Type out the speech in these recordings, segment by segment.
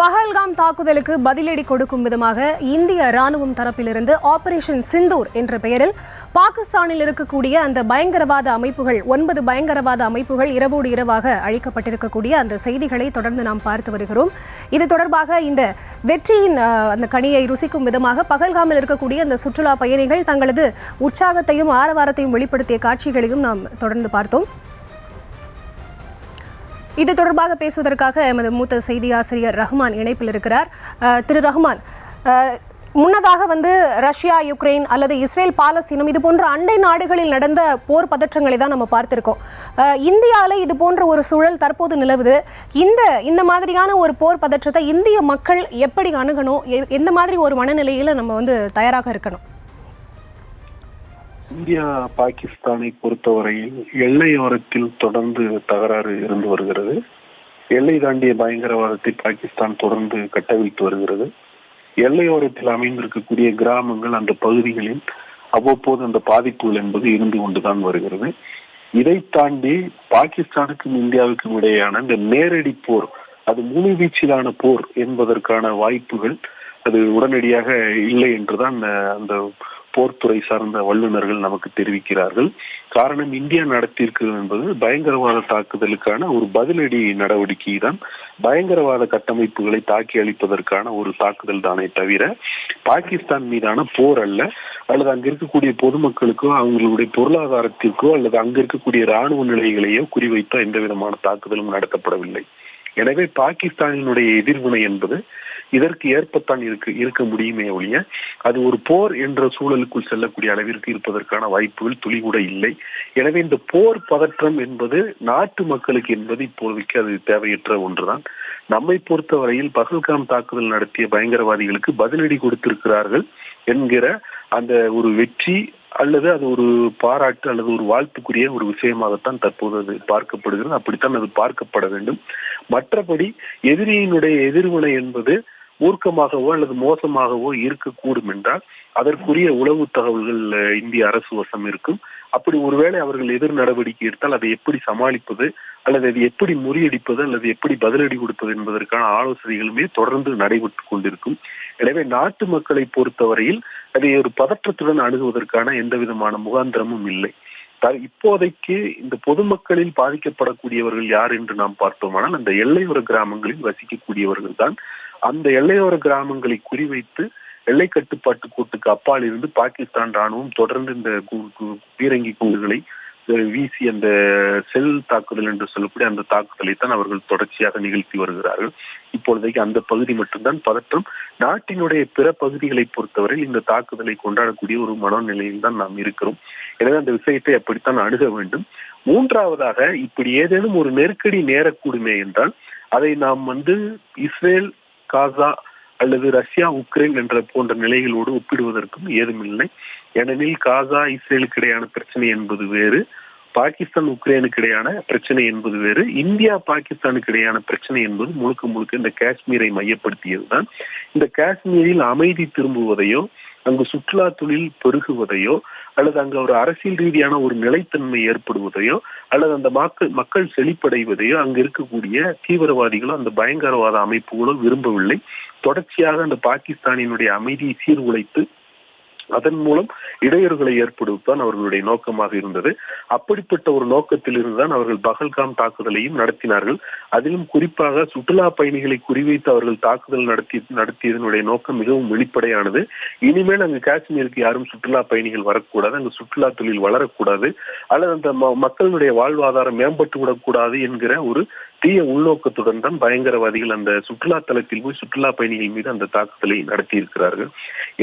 பஹல்காம் தாக்குதலுக்கு பதிலடி கொடுக்கும் விதமாக இந்திய ராணுவம் தரப்பிலிருந்து ஆபரேஷன் சிந்தூர் என்ற பெயரில் பாகிஸ்தானில் இருக்கக்கூடிய அந்த பயங்கரவாத அமைப்புகள் 9 பயங்கரவாத அமைப்புகள் இரவோடு இரவாக அழிக்கப்பட்டிருக்கக்கூடிய அந்த செய்திகளை தொடர்ந்து நாம் பார்த்து வருகிறோம். இது தொடர்பாக இந்த வெற்றியின் அந்த கனியை ருசிக்கும் விதமாக பஹல்காமில் இருக்கக்கூடிய அந்த சுற்றுலா பயணிகள் தங்களது உற்சாகத்தையும் ஆரவாரத்தையும் வெளிப்படுத்திய காட்சிகளையும் நாம் தொடர்ந்து பார்த்தோம். இது தொடர்பாக பேசுவதற்காக எமது மூத்த செய்தி ஆசிரியர் ரஹ்மான் இணைப்பில் இருக்கிறார். திரு ரஹ்மான், முன்னதாக ரஷ்யா, யுக்ரைன் அல்லது இஸ்ரேல், பாலஸ்தீனம் இது போன்ற அண்டை நாடுகளில் நடந்த போர் பதற்றங்களை தான் நம்ம பார்த்திருக்கோம். இந்தியாவில் இது போன்ற ஒரு சூழல் தற்போது நிலவுது. இந்த மாதிரியான ஒரு போர் பதற்றத்தை இந்திய மக்கள் எப்படி அணுகணும்? எந்த மாதிரி ஒரு மனநிலையில நம்ம தயாராக இருக்கணும்? இந்தியா பாகிஸ்தானை பொறுத்தவரையில் எல்லையோரத்தில் தொடர்ந்து தகராறு இருந்து வருகிறது. எல்லை தாண்டிய பயங்கரவாதத்தை பாகிஸ்தான் தொடர்ந்து கட்டவிழ்த்து வருகிறது. எல்லையோரத்தில் அமைந்திருக்கக்கூடிய கிராமங்கள், அந்த பகுதிகளில் அவ்வப்போது அந்த பாதிப்புகள் என்பது இருந்து கொண்டுதான் வருகிறது. இதை தாண்டி பாகிஸ்தானுக்கும் இந்தியாவுக்கும் இடையேயான இந்த நேரடி போர், அது முழுவீச்சிலான போர் என்பதற்கான வாய்ப்புகள் அது உடனடியாக இல்லை என்றுதான் அந்த போர்த்துறை சார்ந்த வல்லுநர்கள் நமக்கு தெரிவிக்கிறார்கள். காரணம், இந்தியா நடத்தியிருக்கிறது என்பது பயங்கரவாத தாக்குதலுக்கான ஒரு பதிலடி நடவடிக்கை தான். பயங்கரவாத கட்டமைப்புகளை தாக்கி அளிப்பதற்கான ஒரு தாக்குதல் தானே தவிர பாகிஸ்தான் மீதான போர் அல்ல, அல்லது அங்க இருக்கக்கூடிய பொதுமக்களுக்கோ அவங்களுடைய பொருளாதாரத்திற்கோ அல்லது அங்க இருக்கக்கூடிய இராணுவ நிலைகளையோ குறிவைத்தோ எந்த விதமான தாக்குதலும் நடத்தப்படவில்லை. எனவே பாகிஸ்தானினுடைய எதிர்வினை என்பது இதற்கு ஏற்பத்தான் இருக்க முடியுமே ஒழிய அது ஒரு போர் என்ற சூழலுக்குள் செல்லக்கூடிய அளவிற்கு இருப்பதற்கான வாய்ப்புகள் துளி கூட இல்லை. எனவே இந்த போர் பதற்றம் என்பது நாட்டு மக்களுக்கு என்பது இப்போதைக்கு அது தேவையற்ற ஒன்றுதான். நம்மை பொறுத்தவரையில் பஹல்காம் தாக்குதல் நடத்திய பயங்கரவாதிகளுக்கு பதிலடி கொடுத்திருக்கிறார்கள் என்கிற அந்த ஒரு வெற்றி அல்லது அது ஒரு பாராட்டு அல்லது ஒரு வாழ்த்துக்குரிய ஒரு விஷயமாகத்தான் தற்போது அது பார்க்கப்படுகிறது. அப்படித்தான் அது பார்க்கப்பட வேண்டும். மற்றபடி எதிரியினுடைய எதிர்வினை என்பது மூர்க்கமாகவோ அல்லது மோசமாகவோ இருக்கக்கூடும் என்றால் அதற்குரிய உளவு தகவல்கள் இந்திய அரசு வசம் இருக்கும். அப்படி ஒருவேளை அவர்கள் எதிர் நடவடிக்கை எடுத்தால் அதை எப்படி சமாளிப்பது அல்லது அதை எப்படி முறியடிப்பது அல்லது எப்படி பதிலடி கொடுப்பது என்பதற்கான ஆலோசனைகளுமே தொடர்ந்து நடைபெற்று கொண்டிருக்கும். எனவே நாட்டு மக்களை பொறுத்தவரையில் அதை ஒரு பதற்றத்துடன் அணுகுவதற்கான எந்த விதமான முகாந்திரமும் இல்லை. இப்போதைக்கு இந்த பொதுமக்களில் பாதிக்கப்படக்கூடியவர்கள் யார் என்று நாம் பார்த்தோமானால் அந்த எல்லையோர கிராமங்களில் வசிக்கக்கூடியவர்கள் தான். அந்த எல்லையோர கிராமங்களை குறிவைத்து எல்லை கட்டுப்பாட்டு கோட்டுக்கு அப்பால் இருந்து பாகிஸ்தான் ராணுவம் தொடர்ந்து இந்த பீரங்கி குண்டுகளை வீசி அந்த செல் தாக்குதல் என்று சொல்லக்கூடிய அந்த தாக்குதலை தான் அவர்கள் தொடர்ச்சியாக நிகழ்த்தி வருகிறார்கள். இப்பொழுதைக்கு அந்த பகுதி மட்டும்தான் பதற்றம். நாட்டினுடைய பிற பகுதிகளை பொறுத்தவரை இந்த தாக்குதலை கொண்டாடக்கூடிய ஒரு மனநிலையில் தான் நாம் இருக்கிறோம். எனவே அந்த விஷயத்தை அப்படித்தான் அணுக வேண்டும். மூன்றாவதாக, இப்படி ஏதேனும் ஒரு நெருக்கடி நேரக்கூடுமே என்றால் அதை நாம் இஸ்ரேல், காசா அல்லது ரஷ்யா, உக்ரைன் என்ற போன்ற நிலைகளோடு ஒப்பிடுவதற்கும் ஏதுமில்லை. ஏனெனில் காசா இஸ்ரேலுக்கு இடையான பிரச்சனை என்பது வேறு, பாகிஸ்தான் உக்ரைனுக்கு இடையான பிரச்சனை என்பது வேறு. இந்தியா பாகிஸ்தானுக்கு இடையான பிரச்சனை என்பது முழுக்க முழுக்க இந்த காஷ்மீரை மையப்படுத்தியதுதான். இந்த காஷ்மீரில் அமைதி திரும்புவதையோ, அங்கு சுற்றுலா தொழில் பெருகுவதையோ, அல்லது அங்கு ஒரு அரசியல் ரீதியான ஒரு நிலைத்தன்மை ஏற்படுவதையோ, அல்லது அந்த மக்கள் செழிப்படைவதையோ அங்கு இருக்கக்கூடிய தீவிரவாதிகளோ அந்த பயங்கரவாத அமைப்புகளோ விரும்பவில்லை. தொடர்ச்சியாக அந்த பாகிஸ்தானினுடைய அமைதியை சீர்குலைத்து அதன் மூலம் இடையூறுகளை ஏற்படுவதுதான் அவர்களுடைய நோக்கமாக இருந்தது. அப்படிப்பட்ட ஒரு நோக்கத்தில் இருந்துதான் அவர்கள் பஹல்காம் தாக்குதலையும் நடத்தினார்கள். அதிலும் குறிப்பாக சுற்றுலா பயணிகளை குறிவைத்து அவர்கள் தாக்குதல் நடத்தியதனுடைய நோக்கம் மிகவும் வெளிப்படையானது. இனிமேல் அங்கு காஷ்மீருக்கு யாரும் சுற்றுலா பயணிகள் வரக்கூடாது, அங்கு சுற்றுலா தொழில் வளரக்கூடாது, அல்லது அந்த மக்களுடைய வாழ்வாதாரம் மேம்பட்டு விடக்கூடாது என்கிற ஒரு தீய உள்நோக்கத்துடன் தான் பயங்கரவாதிகள் அந்த சுற்றுலா தலத்தில் போய் சுற்றுலா பயணிகள் மீது அந்த தாக்குதலை நடத்தியிருக்கிறார்கள்.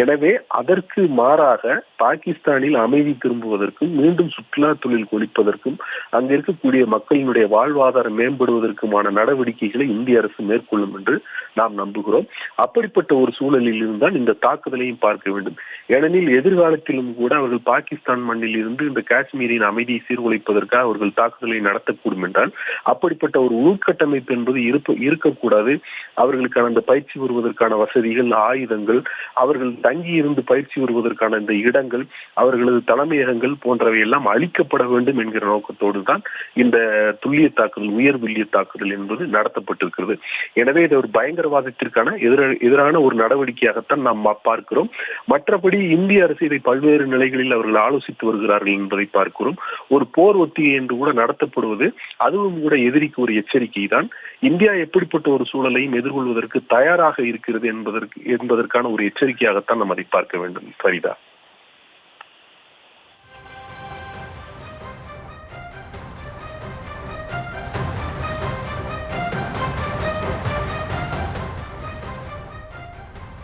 எனவே அதற்கு மாறாக பாகிஸ்தானில் அமைதி திரும்புவதற்கும் மீண்டும் சுற்றுலா தொழில் கொளிப்பதற்கும் அங்க இருக்கக்கூடிய மக்களினுடைய வாழ்வாதாரம் மேம்படுவதற்குமான நடவடிக்கைகளை இந்திய அரசு மேற்கொள்ளும் என்று நாம் நம்புகிறோம். அப்படிப்பட்ட ஒரு சூழலில் இருந்தால் இந்த தாக்குதலையும் பார்க்க வேண்டும். ஏனெனில் எதிர்காலத்திலும் கூட அவர்கள் பாகிஸ்தான் மண்ணில் இருந்து இந்த காஷ்மீரின் அமைதியை சீர்குலைப்பதற்காக அவர்கள் தாக்குதலை நடத்தக்கூடும் என்றால் அப்படிப்பட்ட ஒரு உள்கட்டமைப்பு என்பது இருக்கக்கூடாது. அவர்களுக்கான அந்த பயிற்சி பெறுவதற்கான வசதிகள், ஆயுதங்கள், அவர்கள் தங்கி இருந்து பயிற்சி பெறுவதற்கான இந்த இடங்கள், அவர்களது தலைமையகங்கள் போன்றவை எல்லாம் அளிக்கப்பட வேண்டும் என்கிற நோக்கத்தோடு தான் இந்த துல்லிய தாக்குதல், உயர் துல்லிய தாக்குதல் என்பது நடத்தப்பட்டிருக்கிறது. எனவே இது ஒரு பயங்கரவாதத்திற்கான எதிரான ஒரு நடவடிக்கையாகத்தான் நாம் பார்க்கிறோம். மற்றபடி இந்திய அரசு இதை பல்வேறு நிலைகளில் அவர்கள் ஆலோசித்து வருகிறார்கள் என்பதை பார்க்கிறோம். ஒரு போர் ஒத்திகை என்று கூட நடத்தப்படுவது அதுவும் கூட எதிரிக்கு ஒரு எச்சரிக்கை தான். இந்தியா எப்படிப்பட்ட ஒரு சூழலையும் எதிர்கொள்வதற்கு தயாராக இருக்கிறது என்பதற்கான ஒரு எச்சரிக்கையாகத்தான் நாம் அதை பார்க்க வேண்டும். ஃபரிதா.